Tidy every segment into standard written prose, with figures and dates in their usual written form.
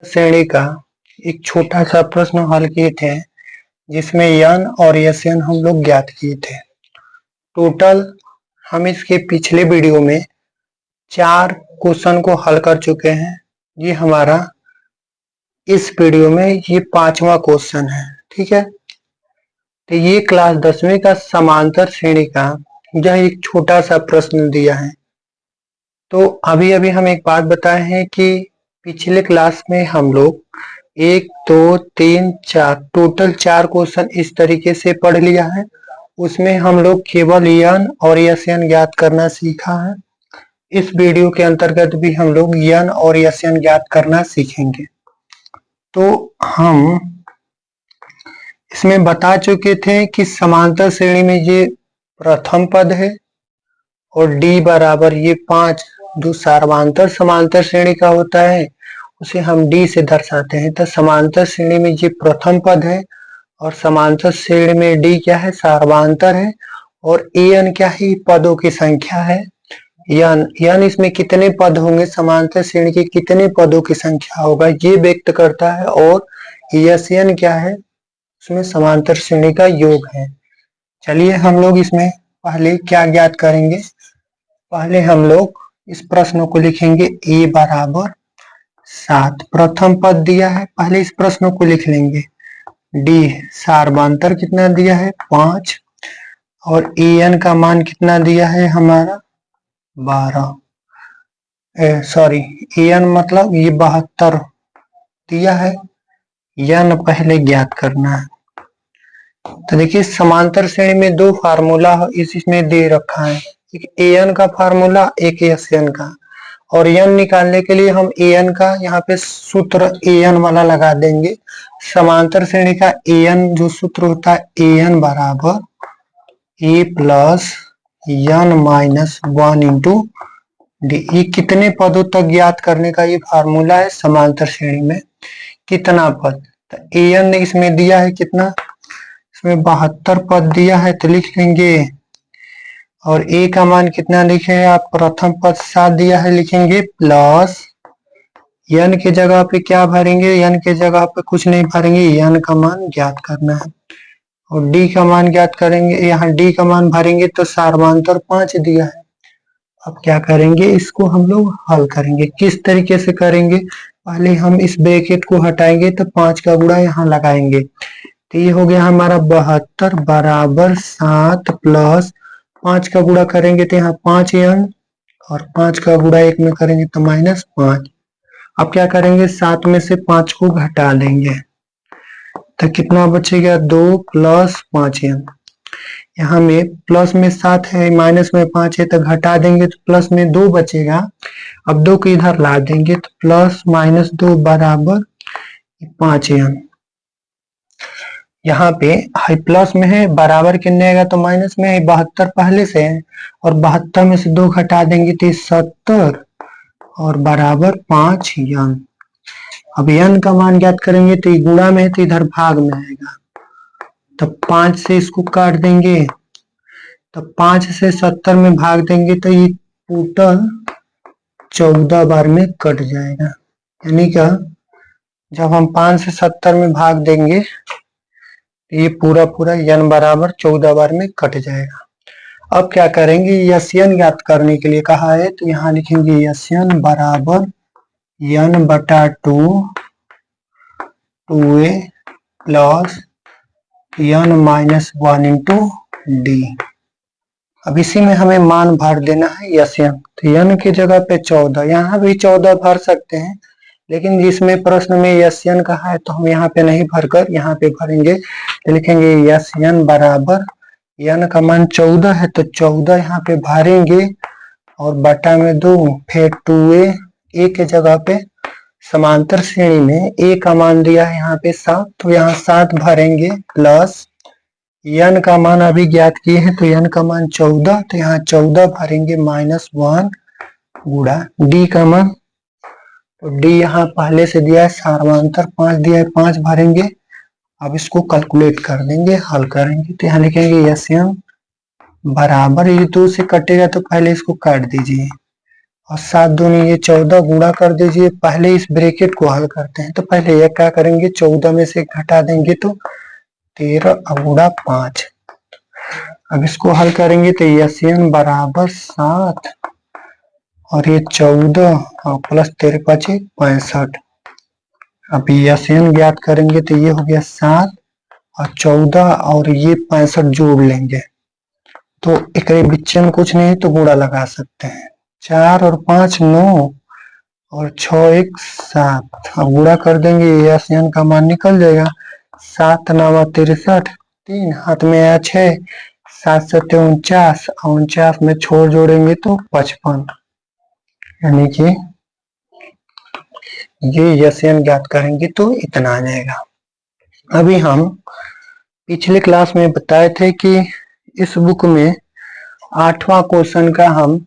श्रेणी का एक छोटा सा प्रश्न हल किए थे, जिसमें यन और यन हम लोग ज्ञात किए थे। टोटल हम इसके पिछले वीडियो में 4 क्वेश्चन को हल कर चुके हैं। ये हमारा इस वीडियो में ये 5वां क्वेश्चन है। ठीक है, तो ये क्लास 10वीं का समांतर श्रेणी का यह एक छोटा सा प्रश्न दिया है। तो अभी हम एक बात बताए हैं कि पिछले क्लास में हम लोग 1 2 3 4 टोटल 4 क्वेश्चन इस तरीके से पढ़ लिया है। उसमें हम लोग केवल यन और यन ज्ञात करना सीखा है। इस वीडियो के अंतर्गत भी हम लोग यन और यन ज्ञात करना सीखेंगे। तो हम इसमें बता चुके थे कि समांतर श्रेणी में ये प्रथम पद है और डी बराबर ये 5 जो सर्वांतर समांतर श्रेणी का होता है उसे हम डी से दर्शाते हैं। तो समांतर श्रेणी में ये प्रथम पद है और समांतर श्रेणी में डी क्या है, सर्वांतर है। और एन क्या है, पदों की संख्या है। यन इसमें कितने पद होंगे, समांतर श्रेणी के कितने पदों की संख्या होगा ये व्यक्त करता है। और यन क्या है, उसमें समांतर श्रेणी का योग है। चलिए हम लोग इसमें पहले क्या ज्ञात करेंगे। पहले हम लोग इस प्रश्न को लिखेंगे ए बराबर 7, प्रथम पद दिया है। पहले इस प्रश्न को लिख लेंगे। डी सर्वांतर कितना दिया है, 5। और एन का मान कितना दिया है हमारा, 12। सॉरी, एन मतलब ये 72 दिया है। यन पहले ज्ञात करना है। तो देखिए समांतर श्रेणी में 2 फार्मूला इसमें दे रखा है, एक एन का फार्मूला, एक यन का। और एन निकालने के लिए हम एन का यहाँ पे सूत्र एन वाला लगा देंगे। समांतर श्रेणी का एन जो सूत्र होता है, एन बराबर a plus n minus 1 into d. ये कितने पदों तक ज्ञात करने का ये फार्मूला है, समांतर श्रेणी में कितना पद। तो एन इसमें दिया है कितना, इसमें 72 पद दिया है, तो लिख लेंगे। और ए का मान कितना लिखे हैं आप, प्रथम पद 7 दिया है, लिखेंगे प्लस यन के जगह पे क्या भरेंगे, यन के जगह पे कुछ नहीं भरेंगे, यन का मान ज्ञात करना है। और डी का मान ज्ञात करेंगे, यहाँ डी का मान भरेंगे तो सर्वांतर 5 दिया है। अब क्या करेंगे, इसको हम लोग हल करेंगे। किस तरीके से करेंगे, पहले हम इस ब्रैकेट को हटाएंगे तो 5 का गुणा यहाँ लगाएंगे। तो ये हो गया हमारा 72 बराबर 7 प्लस 5 का गुणा करेंगे तो यहाँ 5 यन, और 5 का गुणा 1 में करेंगे तो -5। अब क्या करेंगे, 7 में से 5 को घटा देंगे तो कितना बचेगा, 2 प्लस 5 यन। यहाँ में प्लस में 7 है, माइनस में 5 है, तो घटा देंगे तो प्लस में 2 बचेगा। अब 2 को इधर ला देंगे तो प्लस माइनस 2 बराबर 5 यन। यहाँ पे हाई प्लस में है, बराबर कितने आएगा तो माइनस में है, 72 पहले से है। और 72 में से 2 घटा देंगे तो 70 और बराबर 5 यन। अब यन का मान ज्ञात करेंगे तो ये गुणा में है तो इधर भाग में आएगा, तो 5 से इसको काट देंगे तो 5 से 70 में भाग देंगे तो ये टोटल 14 बार में कट जाएगा। यानी क्या, जब हम 5 से 70 में भाग देंगे ये पूरा यन बराबर 14 बार में कट जाएगा। अब क्या करेंगे, यन ज्ञात करने के लिए कहा है तो यहाँ लिखेंगे यन बराबर यन बटा 2a प्लस यन माइनस 1 इंटू डी। अब इसी में हमें मान भर देना है यन। तो यन की जगह पे 14, यहाँ भी 14 भर सकते हैं, लेकिन जिसमें प्रश्न में यन कहा है तो हम यहाँ पे नहीं भरकर यहाँ पे भरेंगे। तो लिखेंगे यन बराबर यन का मान 14 है तो 14 यहाँ पे भरेंगे और बटा में 2, फिर 2a, ए के जगह पे समांतर श्रेणी में ए का मान दिया है यहाँ पे 7, तो यहाँ 7 भरेंगे प्लस यन का मान अभी ज्ञात किए हैं तो यन का मान 14, तो यहाँ 14 भरेंगे -1 गुणा डी का मान। तो डी यहाँ पहले से दिया है, सर्वांतर 5 दिया है, 5 भरेंगे। अब इसको कैलकुलेट कर देंगे, हल करेंगे तो यहाँ लिखेंगे यन बराबर, ये 2 से कटेगा तो पहले इसको काट दीजिए और 7 दूनी ये 14 गुणा कर दीजिए। पहले इस ब्रैकेट को हल करते हैं, तो पहले ये क्या करेंगे, 14 में से घटा देंगे तो 13 गुणा 5। अब इसको हल करेंगे तो यसियन बराबर 7 और ये 14 और प्लस 13 5 65। अब यसियन ज्ञात करेंगे तो ये हो गया 7 और 14 और ये 65 जोड़ लेंगे तो एक बीच में कुछ नहीं तो गुणा लगा सकते हैं। 4 और 5 9 और 6 1 7। अब गुणा कर देंगे, यसियन का मान निकल जाएगा। 7 9 63 3 हाथ में आया 6 7 7 49 49 में छोड़ जोड़ेंगे तो 55, यानी कि ये यसियन ज्ञात करेंगे तो इतना आ जाएगा। अभी हम पिछले क्लास में बताए थे कि इस बुक में 8वां क्वेश्चन का हम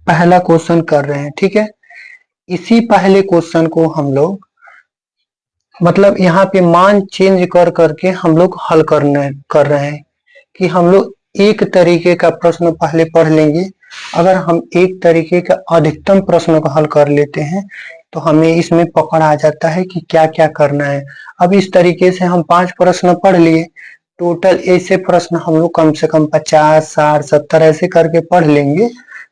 पहला क्वेश्चन कर रहे हैं, ठीक है। इसी पहले क्वेश्चन को हम लोग मतलब यहाँ पे मान चेंज कर करके हम लोग हल कर रहे हैं कि हम लोग एक तरीके का प्रश्न पहले पढ़ लेंगे। अगर हम एक तरीके का अधिकतम प्रश्न को हल कर लेते हैं तो हमें इसमें पकड़ आ जाता है कि क्या क्या करना है। अब इस तरीके से हम 5 प्रश्न पढ़ लिए, टोटल ऐसे प्रश्न हम लोग कम से कम 50 60 70 ऐसे करके पढ़ लेंगे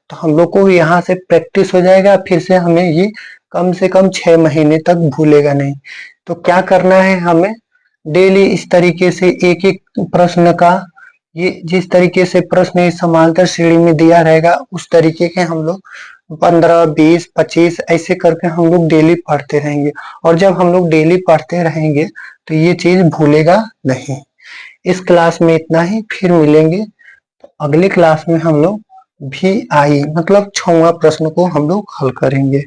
तो हम लोग को यहाँ से प्रैक्टिस हो जाएगा। फिर से हमें ये कम से कम 6 महीने तक भूलेगा नहीं। तो क्या करना है, हमें डेली इस तरीके से एक एक प्रश्न का, ये जिस तरीके से प्रश्न समांतर श्रेणी में दिया रहेगा उस तरीके के हम लोग 15 20 25 ऐसे करके हम लोग डेली पढ़ते रहेंगे। और जब हम लोग डेली पढ़ते रहेंगे तो ये चीज भूलेगा नहीं। इस क्लास में इतना ही, फिर मिलेंगे तो अगले क्लास में हम लोग VI मतलब 6वां प्रश्न को हम लोग हल करेंगे।